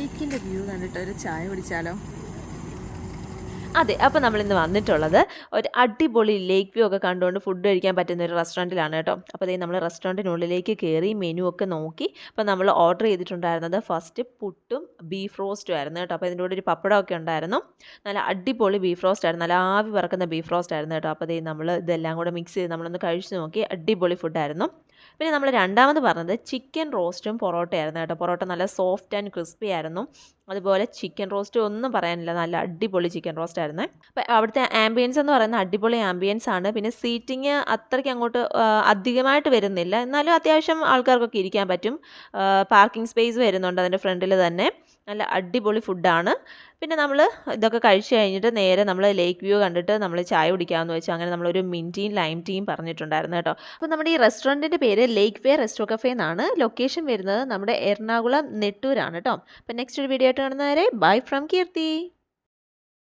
ലേക്കിൻ്റെ view കണ്ടിട്ട് ഒരു ചായ കുടിച്ചാലോ? അതെ. അപ്പോൾ നമ്മളിന്ന് വന്നിട്ടുള്ളത് ഒരു അടിപൊളി ലേക്ക് വ്യൂ ഒക്കെ കണ്ടുകൊണ്ട് ഫുഡ് കഴിക്കാൻ പറ്റുന്ന ഒരു റെസ്റ്റോറൻറ്റിലാണ് കേട്ടോ. അപ്പോൾ ദേ നമ്മൾ റെസ്റ്റോറൻറ്റിനുള്ളിലേക്ക് കയറി മെനു ഒക്കെ നോക്കി. അപ്പോൾ നമ്മൾ ഓർഡർ ചെയ്തിട്ടുണ്ടായിരുന്നത് ഫസ്റ്റ് പുട്ടും ബീഫ് റോസ്റ്റും ആയിരുന്നു കേട്ടോ. അപ്പോൾ ഇതിൻ്റെ കൂടെ ഒരു പപ്പടമൊക്കെ ഉണ്ടായിരുന്നു. നല്ല അടിപൊളി ബീഫ് റോസ്റ്റ് ആയിരുന്നു. നല്ല ആവി പറക്കുന്ന ബീഫ് റോസ്റ്റ് ആയിരുന്നു കേട്ടോ. അപ്പോൾ ദേ നമ്മൾ ഇതെല്ലാം കൂടെ മിക്സ് ചെയ്ത് നമ്മളൊന്ന് കഴിച്ച് നോക്കി. അടിപൊളി ഫുഡായിരുന്നു. പിന്നെ നമ്മൾ രണ്ടാമത് പറഞ്ഞത് ചിക്കൻ റോസ്റ്റും പൊറോട്ടയായിരുന്നു കേട്ടോ. പൊറോട്ട നല്ല സോഫ്റ്റ് ആൻഡ് ക്രിസ്പി ആയിരുന്നു. അതുപോലെ ചിക്കൻ റോസ്റ്റ് ഒന്നും പറയാനില്ല, നല്ല അടിപൊളി ചിക്കൻ റോസ്റ്റ് ആയിരുന്നേ. അപ്പോൾ അവിടുത്തെ ആംബിയൻസ് എന്ന് പറയുന്നത് അടിപൊളി ആംബിയൻസ് ആണ്. പിന്നെ സീറ്റിംഗ് അത്രയ്ക്ക് അങ്ങോട്ട് അധികമായിട്ട് വരുന്നില്ല, എന്നാലും അത്യാവശ്യം ആൾക്കാർക്കൊക്കെ ഇരിക്കാൻ പറ്റും. പാർക്കിംഗ് സ്പേസ് വരുന്നുണ്ട് അതിൻ്റെ ഫ്രണ്ടിൽ തന്നെ. നല്ല അടിപൊളി ഫുഡാണ്. പിന്നെ നമ്മൾ ഇതൊക്കെ കഴിച്ച് കഴിഞ്ഞിട്ട് നേരെ നമ്മൾ ലേക്ക് വ്യൂ കണ്ടിട്ട് നമ്മൾ ചായ കുടിക്കാമെന്ന് വെച്ചു. അങ്ങനെ നമ്മളൊരു മിൻറ്റീയും ലൈം ടീയും പറഞ്ഞിട്ടുണ്ടായിരുന്നു കേട്ടോ. അപ്പോൾ നമ്മുടെ ഈ റെസ്റ്റോറൻറ്റിൻ്റെ പേര് ലേക്ക് വേ റെസ്റ്റോ കഫേ എന്നാണ്. ലൊക്കേഷൻ വരുന്നത് നമ്മുടെ എറണാകുളം നെട്ടൂരാണ് കേട്ടോ. അപ്പോൾ നെക്സ്റ്റ് ഒരു വീഡിയോ ആയിട്ട് കാണുന്നവരെ ബൈ ഫ്രം കീർത്തി.